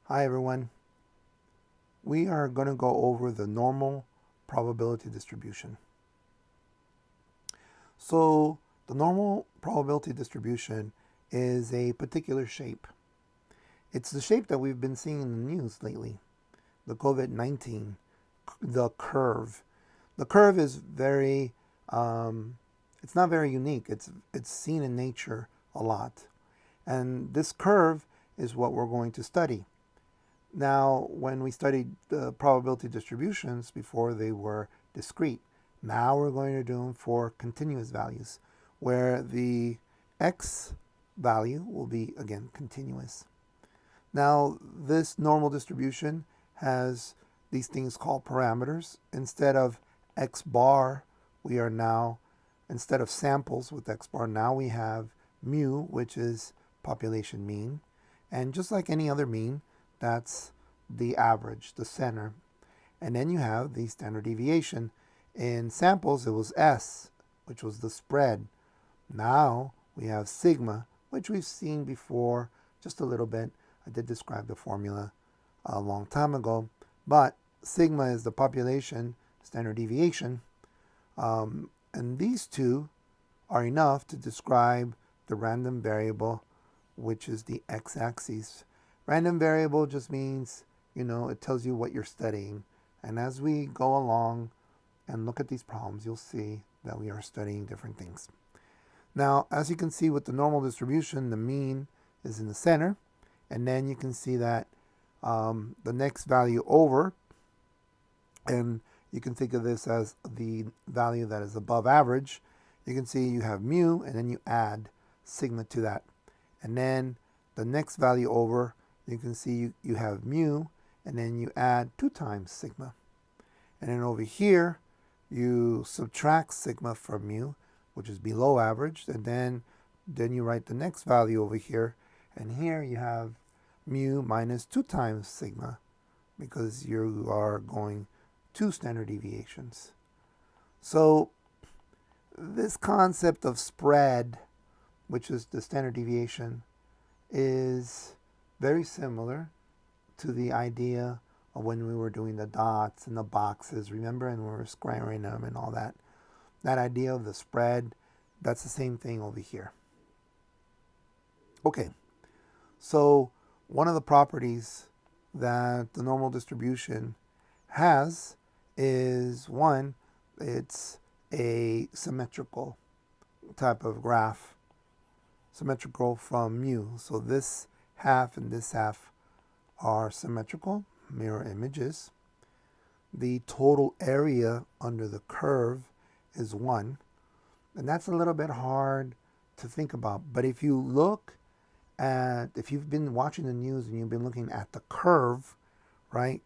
Hi everyone. We are going to go over the normal probability distribution. So the normal probability distribution is a particular shape. It's the shape that we've been seeing in the news lately. The COVID-19, the curve. The curve is it's not very unique. It's seen in nature a lot. And this curve is what we're going to study. Now, when we studied the probability distributions before, they were discrete. Now we're going to do them for continuous values, where the x value will be, again, continuous. Now, this normal distribution has these things called parameters. Instead of x bar, we are now, instead of samples with x bar, now we have mu, which is population mean. And just like any other mean, that's the average, the center. And then you have the standard deviation. In samples, it was S, which was the spread. Now we have sigma, which we've seen before just a little bit. I did describe the formula a long time ago. But sigma is the population standard deviation. And these two are enough to describe the random variable, which is the x-axis. Random variable just means, it tells you what you're studying. And as we go along and look at these problems, you'll see that we are studying different things. Now, as you can see with the normal distribution, the mean is in the center. And then you can see that the next value over, and you can think of this as the value that is above average. You can see you have mu, and then you add sigma to that. And then the next value over, you can see you have mu, and then you add 2 times sigma. And then over here, you subtract sigma from mu, which is below average, and then you write the next value over here, and here you have mu minus 2 times sigma, because you are going 2 standard deviations. So this concept of spread, which is the standard deviation, is very similar to the idea of when we were doing the dots and the boxes, remember, and we were squaring them and all that. That idea of the spread, that's the same thing over here. Okay, so one of the properties that the normal distribution has is, one, it's a symmetrical type of graph, symmetrical from mu. So this half and this half are symmetrical, mirror images. The total area under the curve is 1. And that's a little bit hard to think about. But if you've been watching the news and you've been looking at the curve, right?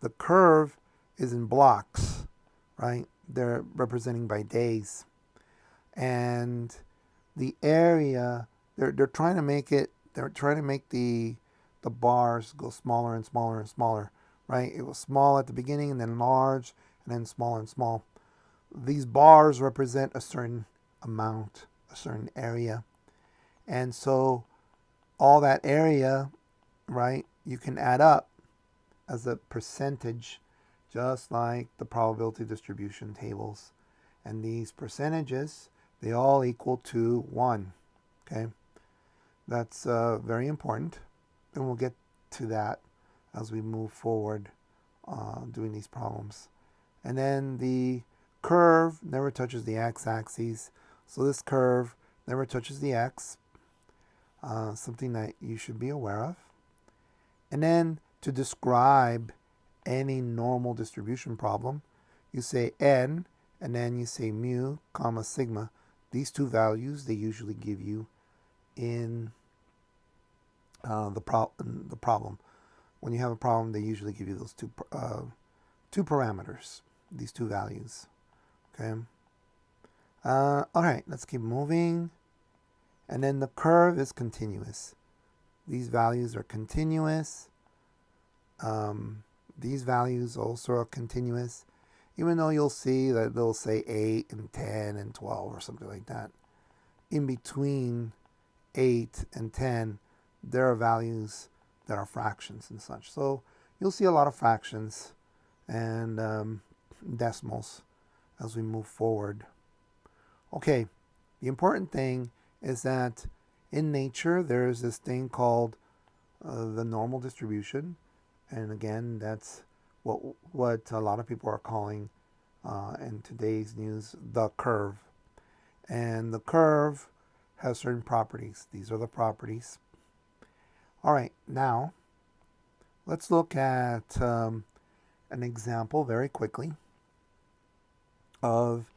The curve is in blocks, right? They're representing by days. And the area, they're trying to make the bars go smaller and smaller and smaller, right? It was small at the beginning and then large and then small and small. These bars represent a certain amount, a certain area. And so all that area, right, you can add up as a percentage, just like the probability distribution tables. And these percentages, they all equal to 1, okay? That's very important, and we'll get to that as we move forward doing these problems. And then the curve never touches the x-axis, so this curve never touches the x, something that you should be aware of. And then to describe any normal distribution problem, you say n, and then you say mu, comma, sigma. These two values, they usually give you in the problem. When you have a problem, they usually give you those two parameters, these two values. Okay. All right, let's keep moving. And then the curve is continuous. These values are continuous. These values also are continuous, even though you'll see that they'll say 8 and 10 and 12 or something like that. In between 8 and 10, there are values that are fractions and such. So you'll see a lot of fractions and decimals as we move forward. Okay, the important thing is that in nature there's this thing called the normal distribution, and again that's what a lot of people are calling in today's news the curve. And the curve has certain properties. These are the properties. All right, now let's look at an example very quickly of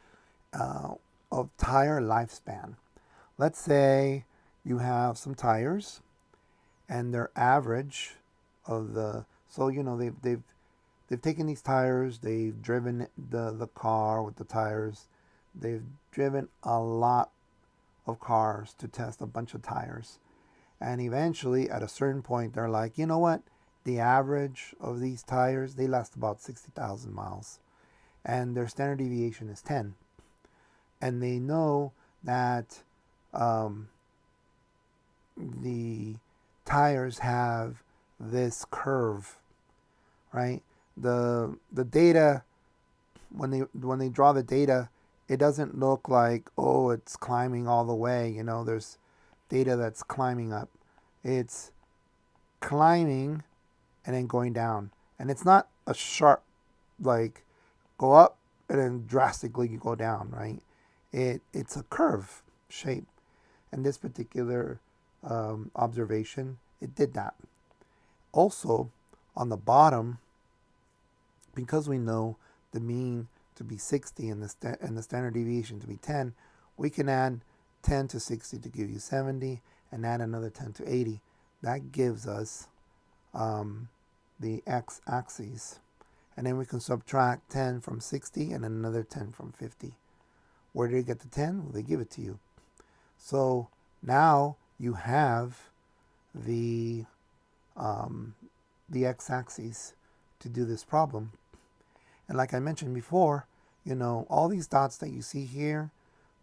tire lifespan. Let's say you have some tires, and their average of the they've taken these tires, they've driven the car with the tires, they've driven a lot of cars to test a bunch of tires, and eventually at a certain point they're like, you know what, the average of these tires, they last about 60,000 miles, and their standard deviation is 10, and they know that the tires have this curve, right? The data, when they draw the data, it doesn't look like, oh, it's climbing all the way. There's data that's climbing up. It's climbing and then going down, and it's not a sharp like go up and then drastically you go down, right? It's a curve shape, and this particular observation, it did that. Also, on the bottom, because we know the mean to be 60 and the standard deviation to be 10, we can add 10 to 60 to give you 70, and add another 10 to 80. That gives us the x-axis. And then we can subtract 10 from 60 and another 10 from 50. Where did you get the 10? Well, they give it to you. So now you have the x-axis to do this problem. And like I mentioned before, all these dots that you see here,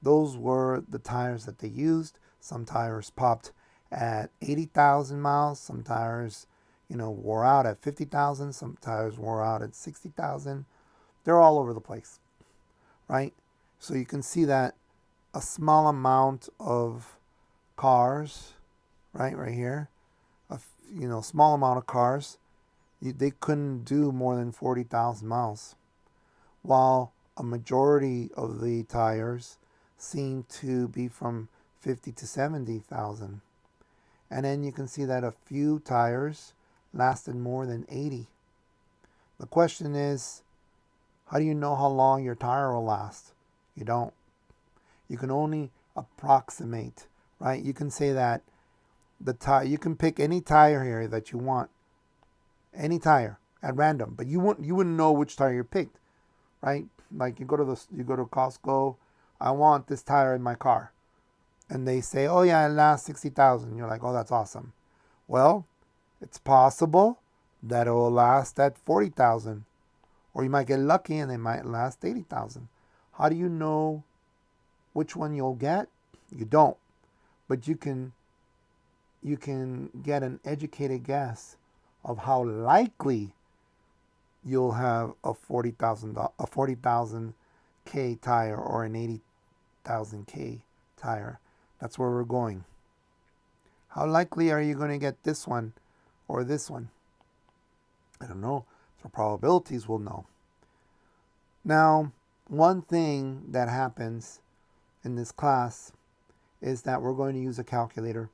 those were the tires that they used. Some tires popped at 80,000 miles. Some tires, wore out at 50,000. Some tires wore out at 60,000. They're all over the place, right? So you can see that a small amount of cars, right here, small amount of cars, they couldn't do more than 40,000 miles, while a majority of the tires seem to be from 50 to 70,000. And then you can see that a few tires lasted more than 80. The question is, how do you know how long your tire will last? You don't. You can only approximate, right? You can say that the tire, you can pick any tire here that you want, any tire at random, but you wouldn't know which tire you picked, right? Like you go to Costco, I want this tire in my car, and they say, oh yeah, it lasts 60,000. You're like, oh, that's awesome. Well, it's possible that it will last at 40,000, or you might get lucky and it might last 80,000. How do you know which one you'll get? You don't, but you can get an educated guess of how likely you'll have a 40,000 K tire or an 80,000 K tire. That's where we're going. How likely are you going to get this one or this one? I don't know. So probabilities will know. Now, one thing that happens in this class is that we're going to use a calculator.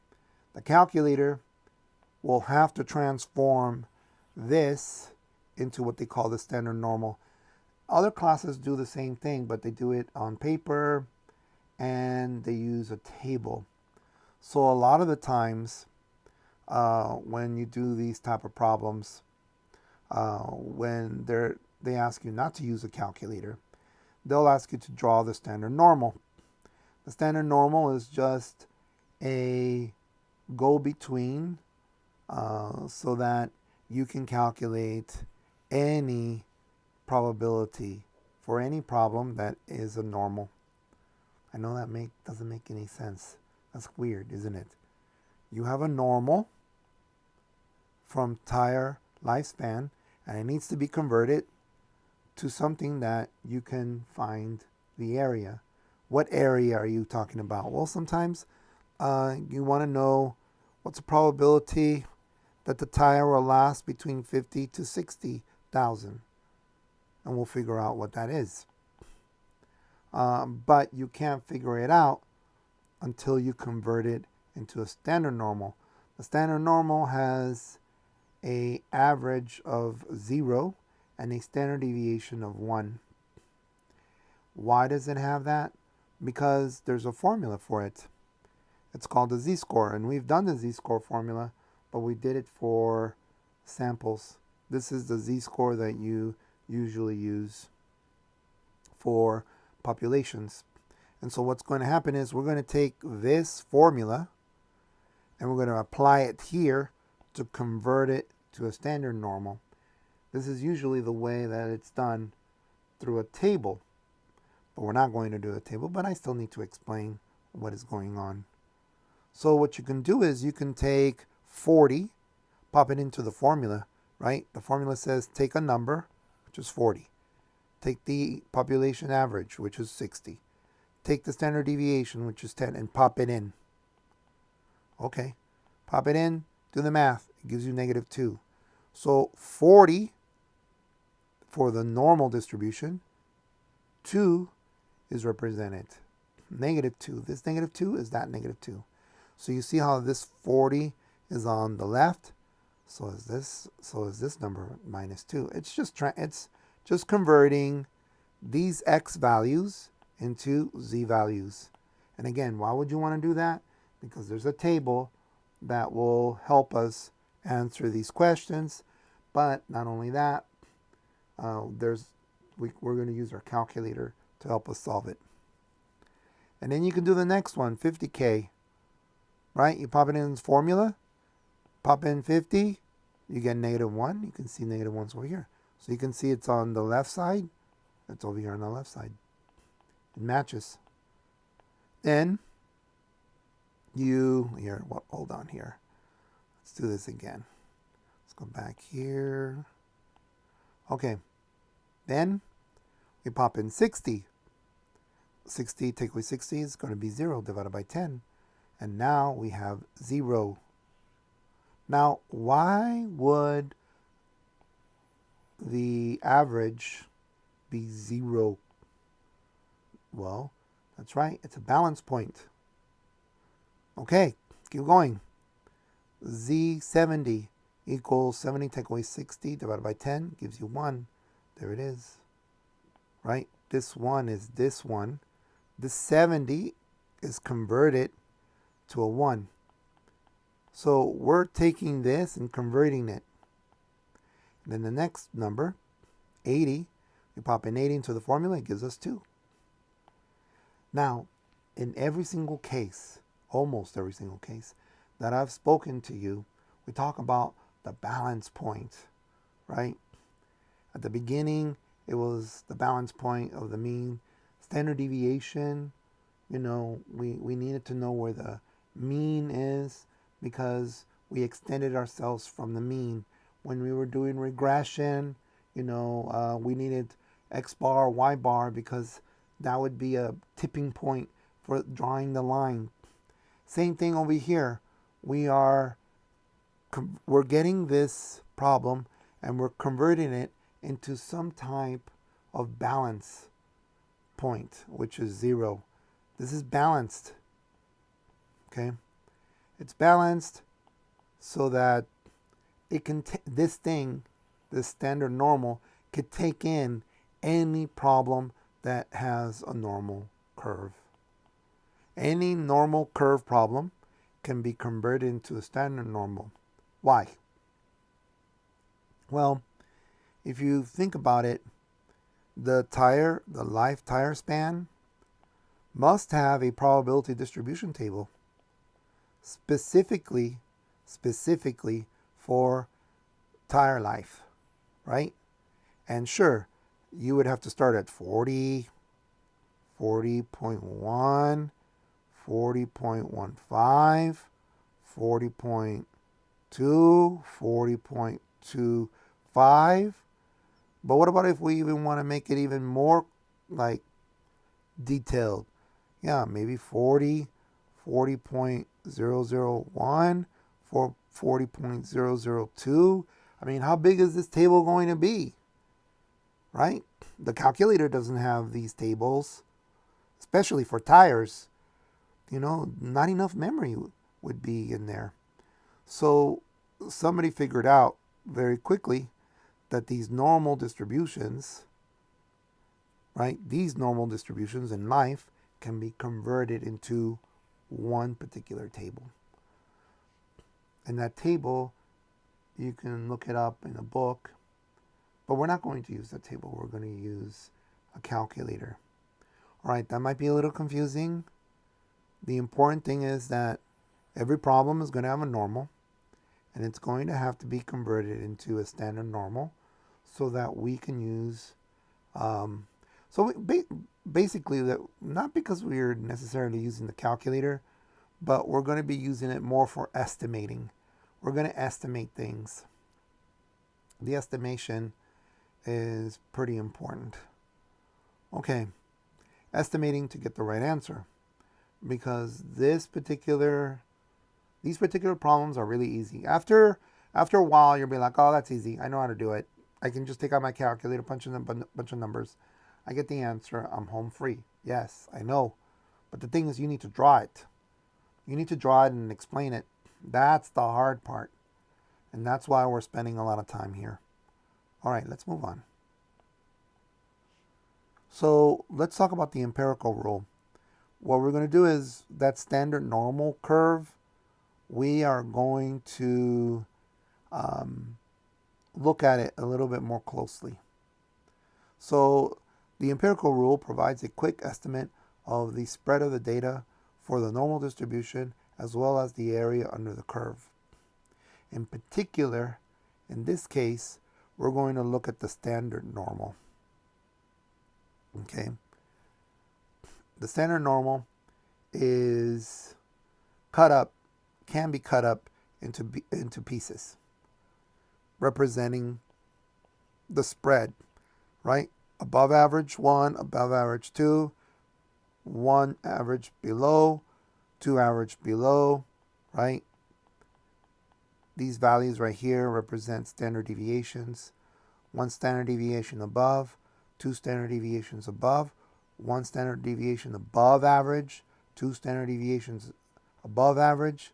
The calculator will have to transform this into what they call the standard normal. Other classes do the same thing, but they do it on paper and they use a table. So a lot of the times when you do these type of problems, when they ask you not to use a calculator, they'll ask you to draw the standard normal. The standard normal is just a go-between so that you can calculate any probability for any problem that is a normal. I know that doesn't make any sense. That's weird, isn't it? You have a normal from tire lifespan, and it needs to be converted to something that you can find the area. What area are you talking about? Well, sometimes you want to know what's the probability that the tire will last between 50 to 60,000, and we'll figure out what that is. But you can't figure it out until you convert it into a standard normal. The standard normal has an average of 0 and a standard deviation of 1. Why does it have that? Because there's a formula for it. It's called the z-score, and we've done the z-score formula, but we did it for samples. This is the z-score that you usually use for populations. And so what's going to happen is we're going to take this formula and we're going to apply it here to convert it to a standard normal. This is usually the way that it's done through a table, but we're not going to do a table, but I still need to explain what is going on. So what you can do is you can take 40, pop it into the formula, right? The formula says take a number, which is 40. Take the population average, which is 60. Take the standard deviation, which is 10, and pop it in. Okay, pop it in, do the math. It gives you -2. So 40 for the normal distribution, 2 is represented. -2. This -2 is that -2. So you see how this 40 is on the left. So is this number -2. It's just converting these x values into z values. And again, why would you want to do that? Because there's a table that will help us answer these questions. But not only that, we're going to use our calculator to help us solve it. And then you can do the next one, 50K. Right? You pop it in this formula, pop in 50, you get -1. You can see -1's over here. So you can see it's on the left side. It's over here on the left side. It matches. Then hold on here. Let's do this again. Let's go back here. Okay. Then we pop in 60. 60, take away 60 is going to be 0 divided by 10. And now we have 0. Now, why would the average be 0? Well, that's right. It's a balance point. Okay, keep going. Z70 equals 70, take away 60 divided by 10 gives you 1. There it is. Right? This 1 is this 1. This 70 is converted to a 1. So we're taking this and converting it. And then the next number, 80, we pop in 80 into the formula, it gives us 2. Now, in every single case, almost every single case that I've spoken to you, we talk about the balance point, right? At the beginning, it was the balance point of the mean. Standard deviation, we needed to know where the mean is because we extended ourselves from the mean. When we were doing regression, we needed X bar, Y bar because that would be a tipping point for drawing the line. Same thing over here. We're getting this problem and we're converting it into some type of balance point, which is 0. This is balanced. Okay, it's balanced so that it can this standard normal could take in any problem that has a normal curve. Any normal curve problem can be converted into a standard normal. Why? Well, if you think about it, the life tire span must have a probability distribution table specifically for tire life, right? And sure, you would have to start at 40, 40.1, 40.15, 40.2, 2, 40.25. But what about if we even want to make it even more like detailed? Yeah, maybe 40, 40.001, 40.002. I mean, how big is this table going to be? Right? The calculator doesn't have these tables, especially for tires. Not enough memory would be in there. So somebody figured out very quickly that these normal distributions, right, these normal distributions in life can be converted into one particular table. And that table, you can look it up in a book, but we're not going to use that table. We're going to use a calculator. All right, that might be a little confusing. The important thing is that every problem is going to have a normal, and it's going to have to be converted into a standard normal so that we can use, basically, that not because we're necessarily using the calculator, but we're going to be using it more for estimating. We're going to estimate things. The estimation is pretty important. Okay, estimating to get the right answer, because these particular problems are really easy. After a while, you'll be like, oh, that's easy. I know how to do it. I can just take out my calculator, punch in a bunch of numbers. I get the answer. I'm home free. Yes, I know. But the thing is, you need to draw it. You need to draw it and explain it. That's the hard part. And that's why we're spending a lot of time here. All right, let's move on. So let's talk about the empirical rule. What we're going to do is that standard normal curve, we are going to look at it a little bit more closely. So the empirical rule provides a quick estimate of the spread of the data for the normal distribution as well as the area under the curve. In particular, in this case, we're going to look at the standard normal. Okay. The standard normal is can be cut up into pieces, representing the spread, right? Above average 1, above average 2, 1 average below, 2 average below, right? These values right here represent standard deviations. 1 standard deviation above, 2 standard deviations above, 1 standard deviation above average, 2 standard deviations above average,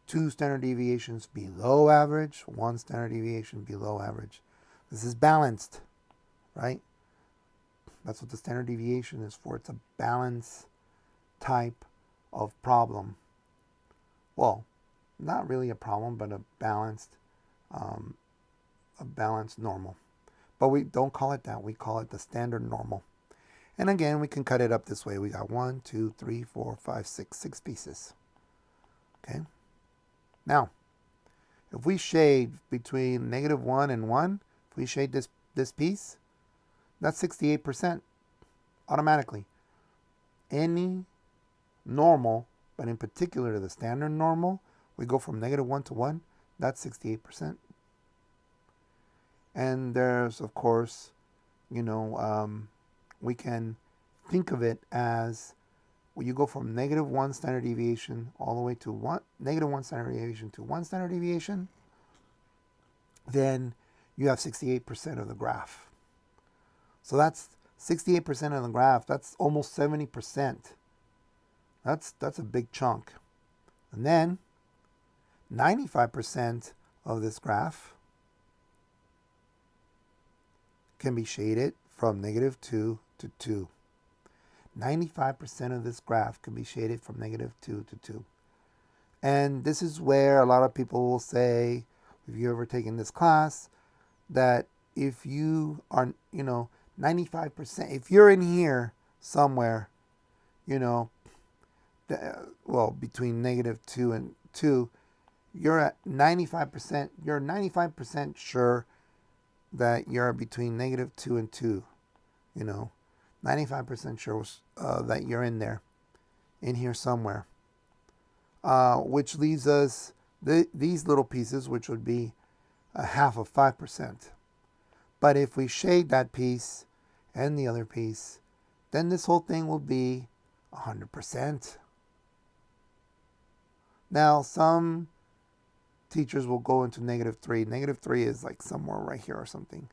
2 standard deviations below average, 1 standard deviation below average. This is balanced, right? That's what the standard deviation is for. It's a balance type of problem. Well, not really a problem, but a balanced normal. But we don't call it that. We call it the standard normal. And again, we can cut it up this way. We got 1, 2, 3, 4, 5, 6 pieces. Okay. Now, if we shade between -1 and 1, if we shade this piece, that's 68% automatically. Any normal, but in particular the standard normal, we go from -1 to 1, that's 68%. And there's, of course, we can think of it as when you go from -1 standard deviation all the way to -1 standard deviation to 1 standard deviation, then you have 68% of the graph. So that's 68% of the graph. That's almost 70%. That's a big chunk. And then 95% of this graph can be shaded from -2 to 2. 95% of this graph can be shaded from -2 to 2. And this is where a lot of people will say, if you've ever taken this class, that if you are, 95%, if you're in here somewhere, between -2 and 2, you're at 95%, you're 95% sure that you're between -2 and 2, 95% sure that you're in here somewhere. Which leaves us these little pieces, which would be a half of 5%. But if we shade that piece and the other piece, then this whole thing will be 100%. Now, some teachers will go into -3. -3 is like somewhere right here or something.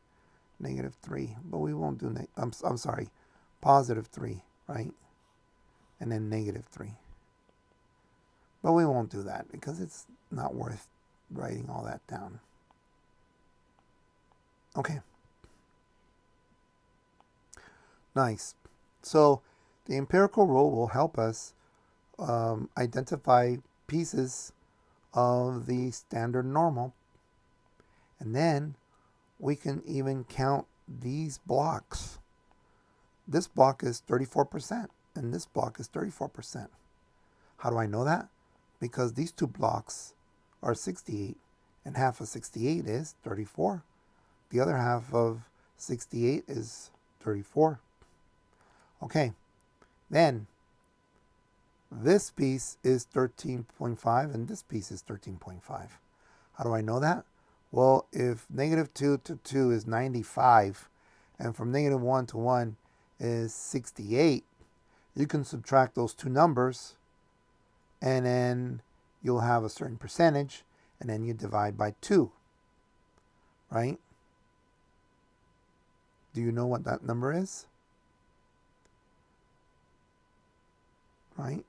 -3, but we won't do, I'm sorry, +3, right? And then -3. But we won't do that because it's not worth writing all that down. Okay. Nice. So the empirical rule will help us identify pieces of the standard normal. And then we can even count these blocks. This block is 34% and this block is 34%. How do I know that? Because these two blocks are 68 and half of 68 is 34. The other half of 68 is 34. Okay, then this piece is 13.5 and this piece is 13.5. How do I know that? Well, if -2 to 2 is 95 and from -1 to 1 is 68, you can subtract those two numbers and then you'll have a certain percentage and then you divide by 2, right? Do you know what that number is? Right?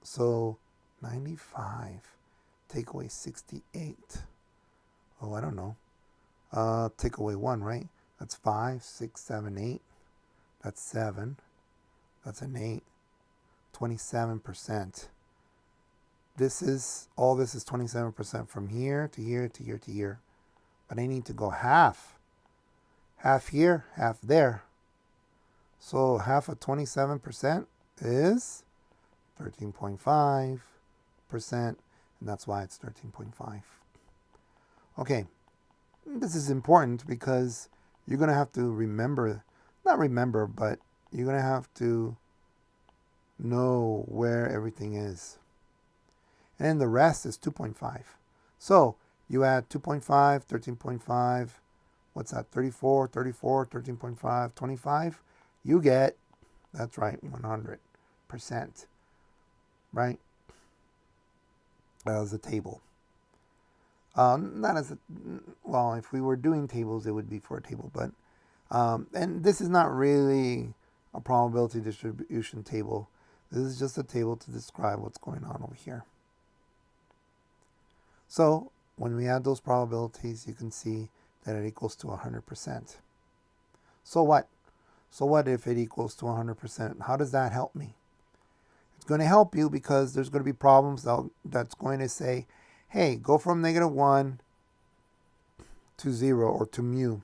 So 95 take away 68. Oh, I don't know. Take away 1, right? That's 5, 6, 7, 8. That's 7. That's an 8. 27%. This is 27% from here to here to here to here. But I need to go half. Half here, half there. So half of 27% is 13.5%, and that's why it's 13.5. Okay, this is important because you're going to have to but you're going to have to know where everything is. And then the rest is 2.5. So you add 2.5, 13.5, what's that, 34, 13.5, 25, you get, that's right, 100%, right? As a table. Not as a, well, if we were doing tables, it would be for a table, but, and this is not really a probability distribution table. This is just a table to describe what's going on over here. So when we add those probabilities, you can see that it equals to 100%. So what? So what if it equals to 100%? How does that help me? It's going to help you because there's going to be problems that's going to say, hey, go from -1 to 0 or to mu.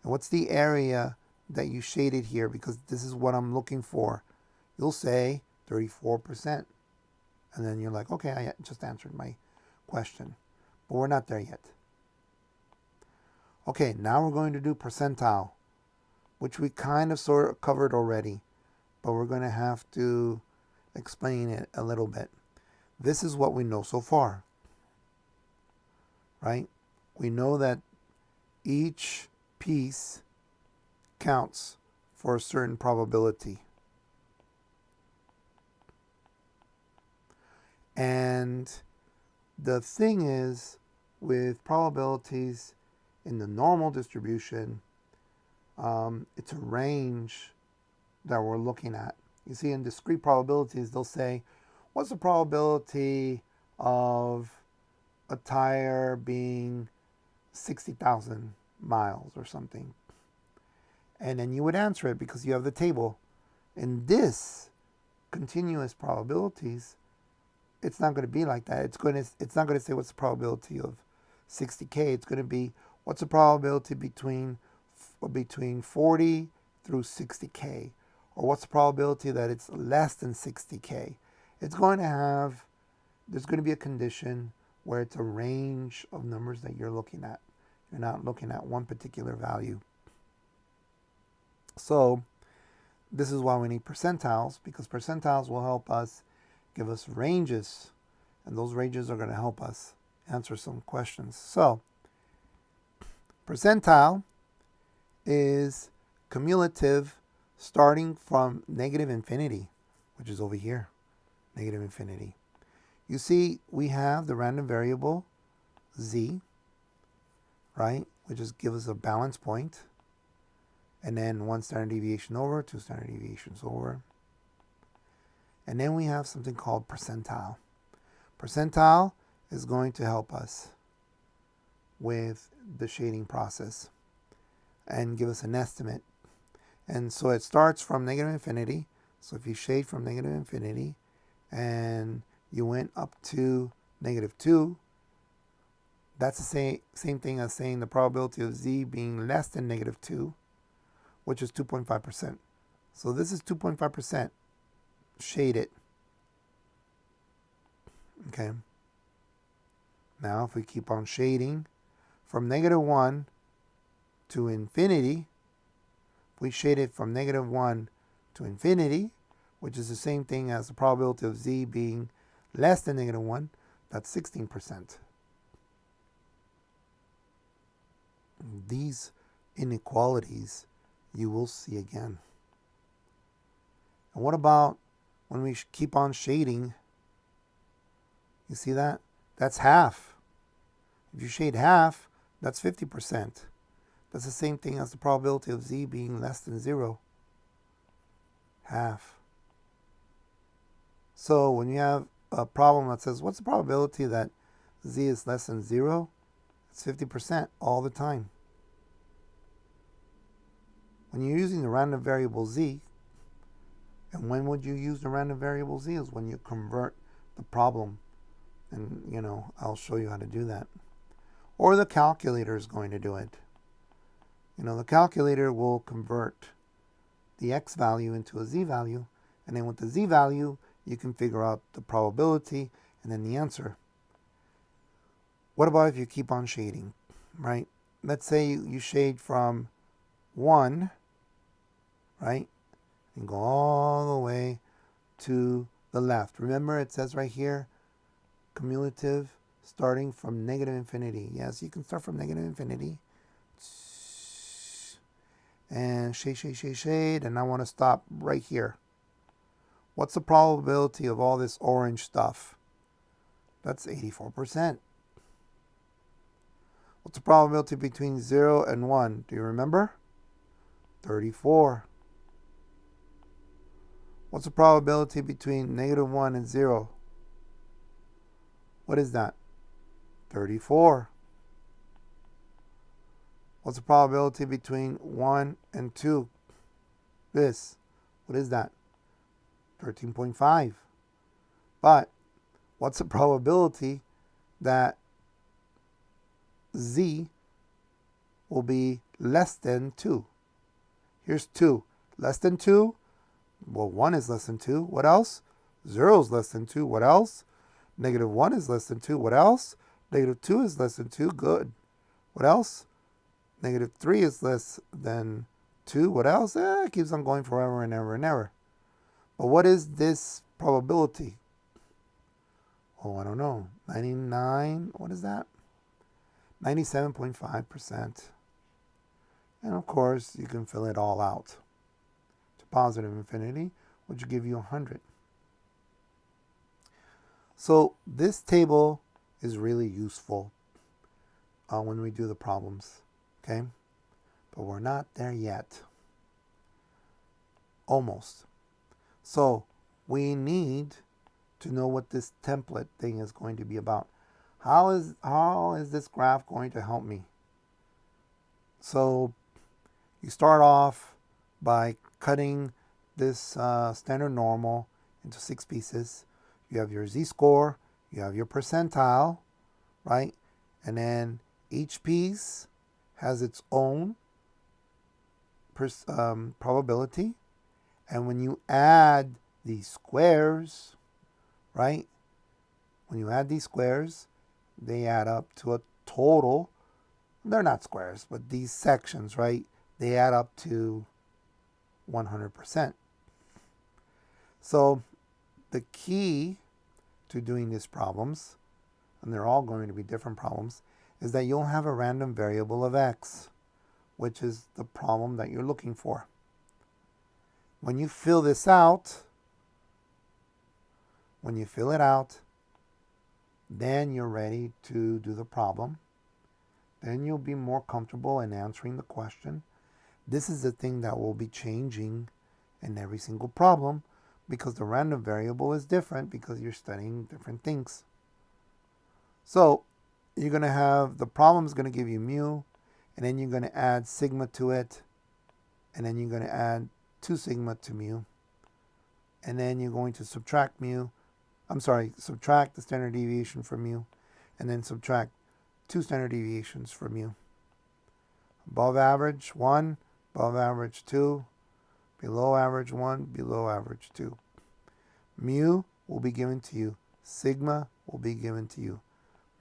And what's the area that you shaded here? Because this is what I'm looking for. You'll say 34%. And then you're like, okay, I just answered my question. But we're not there yet. Okay, now we're going to do percentile, which we kind of sort of covered already, but we're going to have to explain it a little bit. This is what we know so far, right? We know that each piece counts for a certain probability. And the thing is, with probabilities in the normal distribution, it's a range that we're looking at. You see, in discrete probabilities, they'll say, what's the probability of a tire being 60,000 miles or something? And then you would answer it because you have the table. In this continuous probabilities, it's not going to be like that. It's not going to say what's the probability of 60K. It's going to be what's the probability between 40 through 60K, or what's the probability that it's less than 60K. There's going to be a condition where it's a range of numbers that you're looking at. You're not looking at one particular value. So this is why we need percentiles, because percentiles will help us give us ranges And those ranges are going to help us answer some questions. So, percentile is cumulative starting from negative infinity, which is over here, negative infinity. You see, we have the random variable z, right, which just gives us a balance point. And then 1 standard deviation over, 2 standard deviations over. And then we have something called percentile. Percentile is going to help us with the shading process and give us an estimate. And so it starts from negative infinity. So if you shade from negative infinity and you went up to negative 2, that's the same thing as saying the probability of z being less than negative 2, which is 2.5%. So this is 2.5%. Shade it. Okay. Now if we keep on shading from negative 1 to infinity, we shade it from negative 1 to infinity, which is the same thing as the probability of z being less than negative 1, that's 16%. These inequalities you will see again. And what about when we keep on shading? You see that? That's half. If you shade half, that's 50%. That's the same thing as the probability of z being less than 0. Half. So when you have a problem that says, what's the probability that z is less than 0? It's 50% all the time. When you're using the random variable z, and when would you use the random variable z is when you convert the problem. And, I'll show you how to do that. Or the calculator is going to do it. The calculator will convert the x value into a z value. And then with the z value, you can figure out the probability and then the answer. What about if you keep on shading, right? Let's say you shade from 1, right? And go all the way to the left. Remember, it says right here, cumulative starting from negative infinity. Yes, you can start from negative infinity. And shade, and I want to stop right here. What's the probability of all this orange stuff? That's 84%. What's the probability between 0 and 1? Do you remember? 34. What's the probability between negative 1 and 0? What is that? 34. What's the probability between 1 and 2? This. What is that? 13.5. But what's the probability that z will be less than 2? Here's 2. Less than 2? Well, 1 is less than 2. What else? 0 is less than 2. What else? Negative 1 is less than 2. What else? Negative 2 is less than 2. Good. What else? Negative 3 is less than 2. What else? It keeps on going forever and ever and ever. But what is this probability? Oh, I don't know. 99, what is that? 97.5%. And of course, you can fill it all out to positive infinity, which will give you 100. So this table is really useful when we do the problems, okay? But we're not there yet. Almost. So we need to know what this template thing is going to be about. How is this graph going to help me? So you start off by cutting this standard normal into 6 pieces. You have your z-score, you have your percentile, right? And then each piece has its own probability. And when you add these squares, right? When you add these squares, they add up to a total. They're not squares, but these sections, right? They add up to 100%. So the key to doing these problems, and they're all going to be different problems, is that you'll have a random variable of x, which is the problem that you're looking for. When you fill this out, then you're ready to do the problem. Then you'll be more comfortable in answering the question. This is the thing that will be changing in every single problem, because the random variable is different because you're studying different things. So you're going to have, the problem is going to give you mu, and then you're going to add sigma to it, and then you're going to add 2 sigma to mu, and then you're going to subtract the standard deviation from mu, and then subtract 2 standard deviations from mu. Above average 1, above average 2, below average 1, below average 2. Mu will be given to you. Sigma will be given to you.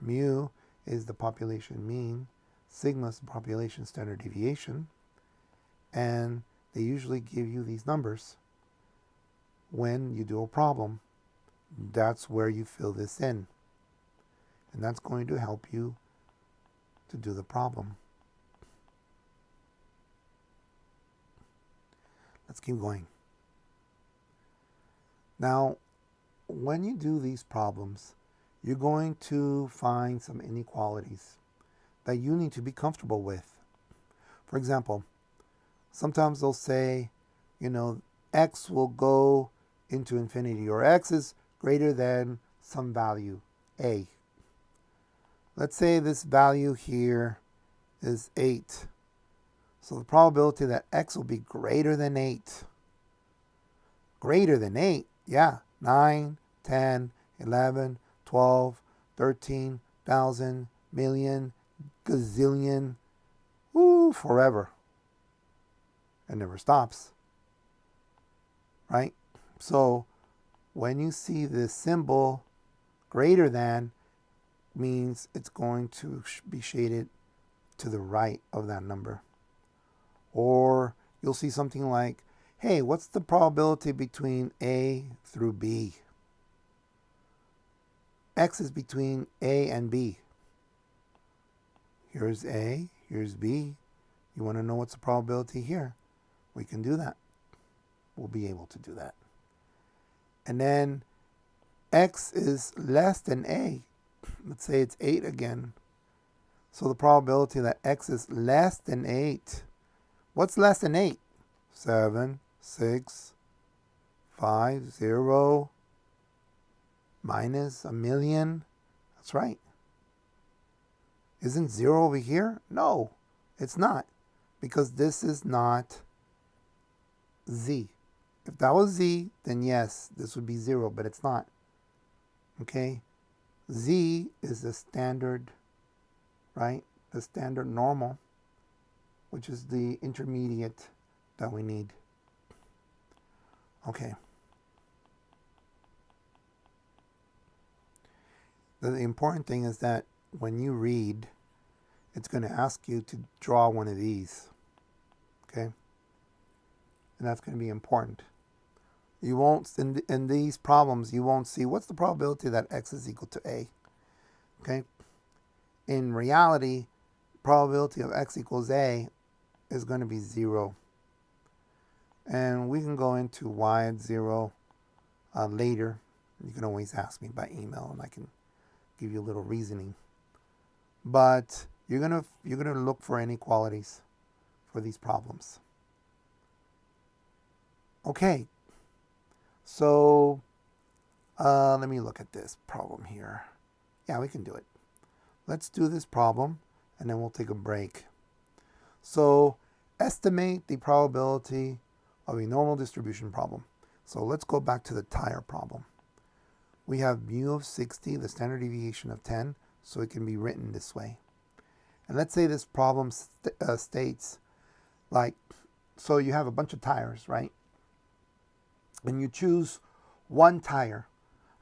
Mu is the population mean. Sigma is the population standard deviation. And they usually give you these numbers when you do a problem. That's where you fill this in. And that's going to help you to do the problem. Let's keep going. Now, when you do these problems, you're going to find some inequalities that you need to be comfortable with. For example, sometimes they'll say, x will go into infinity, or x is greater than some value, a. Let's say this value here is 8. So the probability that x will be greater than 8. Greater than 8, yeah. 9, 10, 11, 12, 13, 1,000, million, gazillion, forever. It never stops, right? So when you see this symbol greater than, means it's going to be shaded to the right of that number. Or you'll see something like, hey, what's the probability between A through B? X is between A and B. Here's A, here's B. You want to know what's the probability here? We can do that. We'll be able to do that. And then X is less than A. Let's say it's 8 again. So the probability that X is less than 8. What's less than 8? 7, 6, 5, 0, minus a million. That's right. Isn't 0 over here? No, it's not. Because this is not Z. If that was Z, then yes, this would be 0, but it's not. Okay? Z is the standard, right? The standard normal, which is the intermediate that we need. Okay. The important thing is that when you read, it's going to ask you to draw one of these. Okay? And that's going to be important. You won't, in these problems, you won't see what's the probability that x is equal to a. Okay? In reality, probability of x equals a is going to be 0. And we can go into why it's 0 later. You can always ask me by email and I can give you a little reasoning. But you're gonna look for inequalities for these problems. Okay. So let me look at this problem here. Yeah, we can do it. Let's do this problem and then we'll take a break. So estimate the probability of a normal distribution problem. So let's go back to the tire problem. We have mu of 60, the standard deviation of 10, so it can be written this way. And let's say this problem states, like, so you have a bunch of tires, right? And you choose one tire.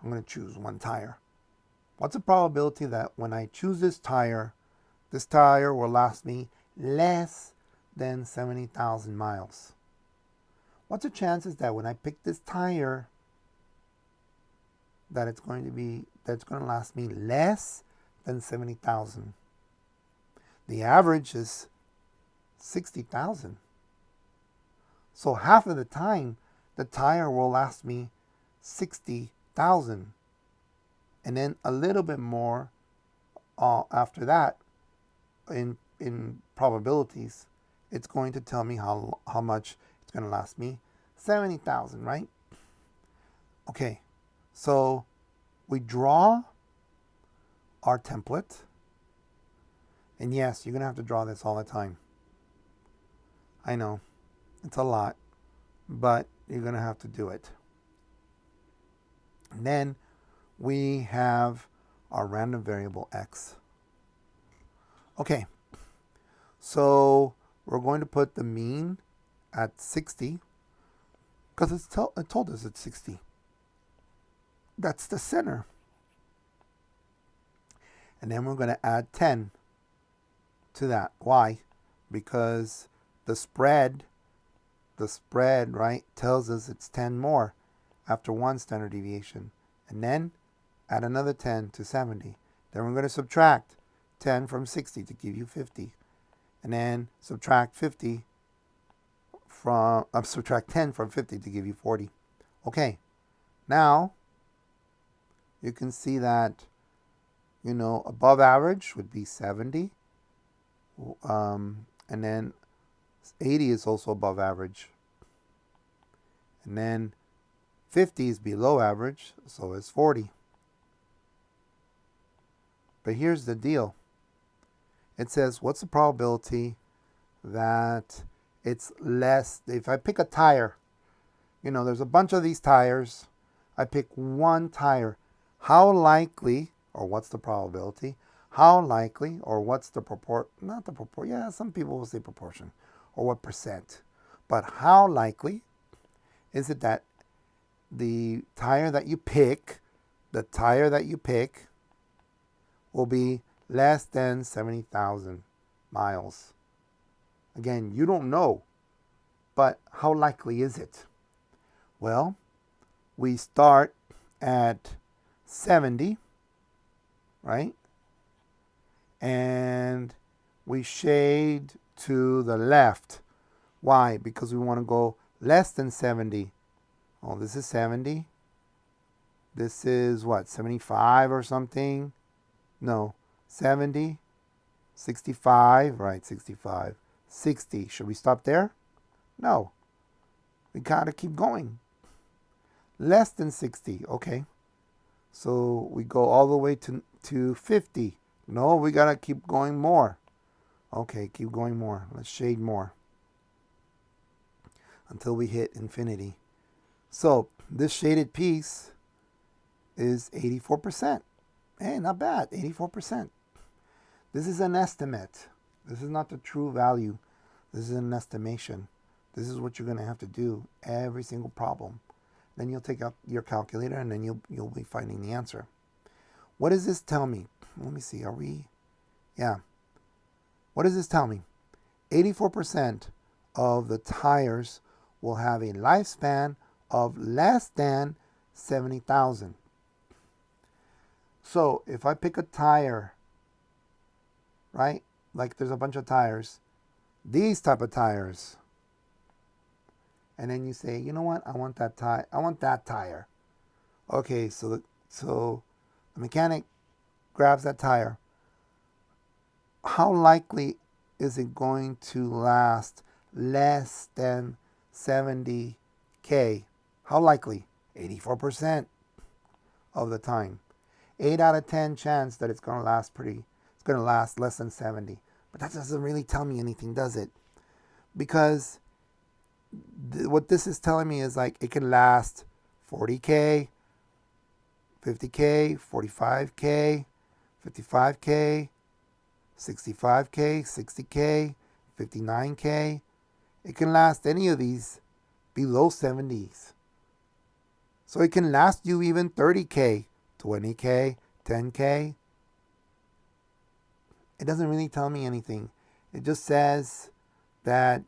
I'm going to choose one tire. What's the probability that when I choose this tire will last me less than 70,000 miles? What's the chances that when I pick this tire, that it's going to last me less than 70,000. The average is 60,000. So half of the time, the tire will last me 60,000. And then a little bit more after that, in probabilities, it's going to tell me how much it's going to last me. 70,000, right? Okay, so we draw our template. And yes, you're going to have to draw this all the time. I know, it's a lot, but you're going to have to do it. And then we have our random variable x. Okay, so we're going to put the mean at 60 because it told us it's 60. That's the center. And then we're going to add 10 to that. Why? Because the spread, right, tells us it's 10 more after one standard deviation. And then add another 10 to 70. Then we're going to subtract 10 from 60 to give you 50. And then subtract 10 from 50 to give you 40. Okay, now you can see that, above average would be 70. And then 80 is also above average. And then 50 is below average, so is 40. But here's the deal. It says, what's the probability that it's less? If I pick a tire, there's a bunch of these tires. I pick one tire. How likely, or what's the probability? How likely, or what's the yeah, some people will say proportion, or what percent. But how likely is it that the tire that you pick will be less than 70,000 miles? Again, you don't know, but how likely is it? Well, we start at 70, right? And we shade to the left. Why? Because we want to go less than 70. Oh, this is 70. This is what, 75 or something? No, 70, 65, right, 65, 60. Should we stop there? No. We gotta keep going. Less than 60, okay. So we go all the way to 50. No, we gotta keep going more. Okay, keep going more. Let's shade more until we hit infinity. So this shaded piece is 84%. Hey, not bad, 84%. This is an estimate. This is not the true value. This is an estimation. This is what you're going to have to do every single problem. Then you'll take out your calculator and then you'll be finding the answer. What does this tell me? Let me see. Yeah. What does this tell me? 84% of the tires will have a lifespan of less than 70,000. So if I pick a tire, right? Like there's a bunch of tires, these type of tires. And then you say, you know what? I want that tire. Okay, so the mechanic grabs that tire. How likely is it going to last less than 70K? How likely? 84% of the time. 8 out of 10 chance that it's going to last less than 70. But that doesn't really tell me anything, does it? Because what this is telling me is like it can last 40K, 50K, 45K, 55K, 65K, 60K, 59K. It can last any of these below 70s. So it can last you even 30K, 20K, 10K. It doesn't really tell me anything. It just says that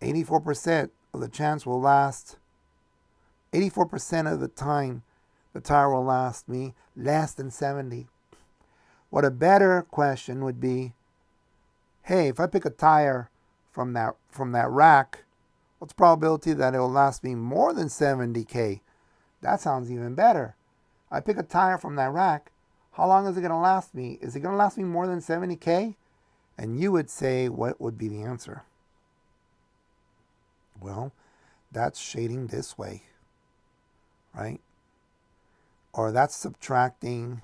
84% of the chance will last. 84% of the time the tire will last me less than 70. What a better question would be, hey, if I pick a tire from that rack, what's the probability that it will last me more than 70K? That sounds even better. I pick a tire from that rack, how long is it going to last me? Is it going to last me more than 70K? And you would say, what would be the answer? Well, that's shading this way, right? Or that's subtracting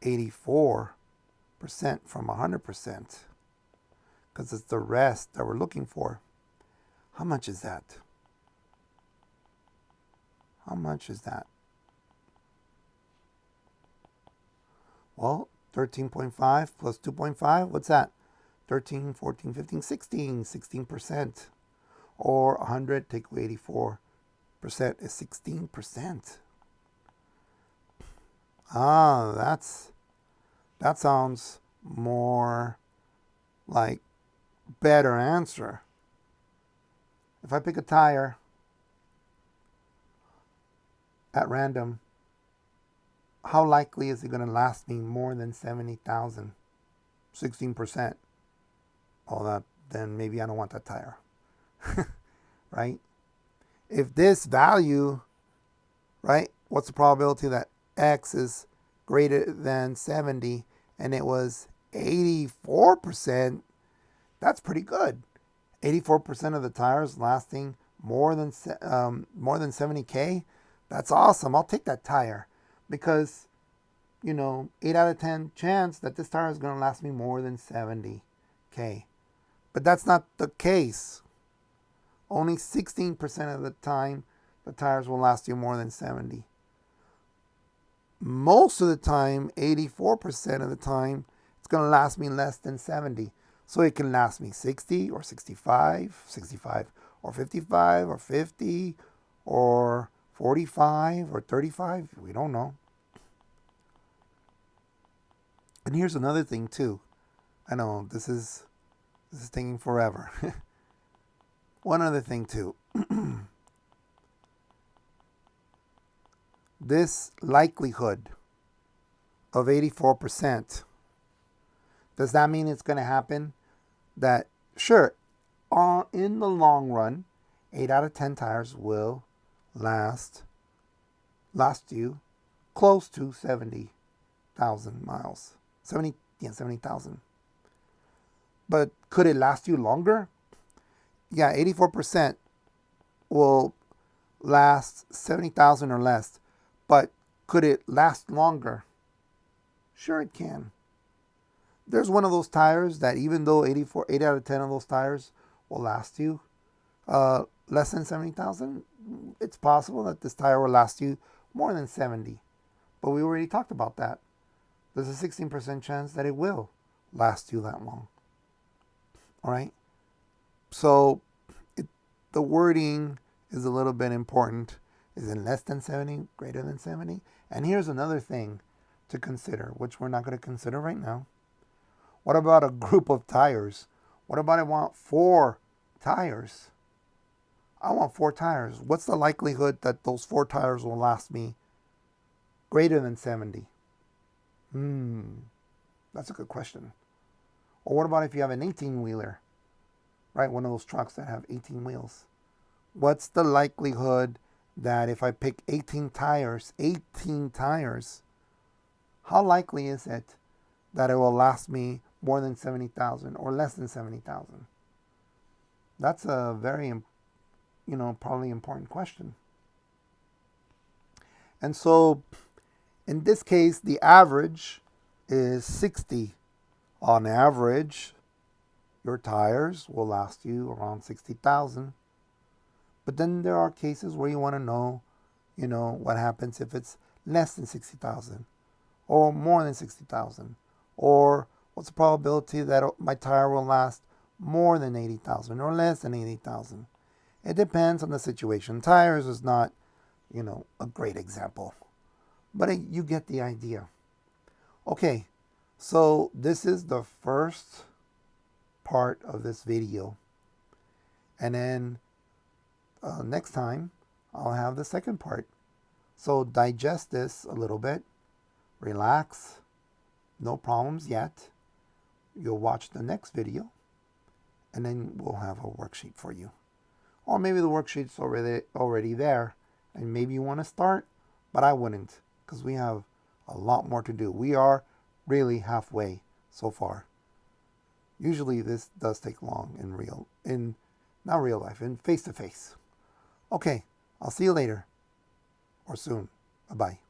84% from 100%, because it's the rest that we're looking for. How much is that? How much is that? Well, 13.5 plus 2.5, what's that? 13, 14, 15, 16, 16%. Or 100, take away 84% is 16%. That sounds more like better answer. If I pick a tire at random, how likely is it going to last me more than 70,000? 16%. Oh, then maybe I don't want that tire. Right? If this value, right, what's the probability that X is greater than 70 and it was 84%, that's pretty good. 84% of the tires lasting more than 70K, that's awesome. I'll take that tire because, 8 out of 10 chance that this tire is going to last me more than 70K. But that's not the case. Only 16% of the time the tires will last you more than 70. Most of the time, 84% of the time, it's going to last me less than 70. So it can last me 60 or 65 or 55 or 50 or 45 or 35. We don't know. And here's another thing too. I know this is taking forever. One other thing too. This likelihood of 84%, does that mean it's going to happen? That, sure, in the long run, 8 out of 10 tires will last you close to 70,000 miles. 70,000. But could it last you longer? Yeah, 84% will last 70,000 or less. But could it last longer? Sure it can. There's one of those tires that even though 8 out of 10 of those tires will last you less than 70,000, it's possible that this tire will last you more than 70. But we already talked about that. There's a 16% chance that it will last you that long. All right? So the wording is a little bit important. Is it less than 70, greater than 70? And here's another thing to consider, which we're not going to consider right now. What about a group of tires? What about I want 4 tires? I want 4 tires. What's the likelihood that those 4 tires will last me greater than 70? That's a good question. Or what about if you have an 18-wheeler, right? One of those trucks that have 18 wheels. What's the likelihood that if I pick 18 tires, how likely is it that it will last me more than 70,000 or less than 70,000? That's a very, probably important question. And so in this case, the average is 60. On average, your tires will last you around 60,000. But then there are cases where you want to know, what happens if it's less than 60,000 or more than 60,000, or what's the probability that my tire will last more than 80,000 or less than 80,000. It depends on the situation. Tires is not, a great example, but you get the idea. Okay, so this is the first part of this video, and then next time I'll have the second part. So digest this a little bit, relax, no problems yet. You'll watch the next video, and then we'll have a worksheet for you. Or maybe the worksheet's already there, and maybe you want to start, but I wouldn't, because we have a lot more to do. We are really halfway so far. Usually this does take long not real life, in face to face. Okay, I'll see you later or soon. Bye-bye.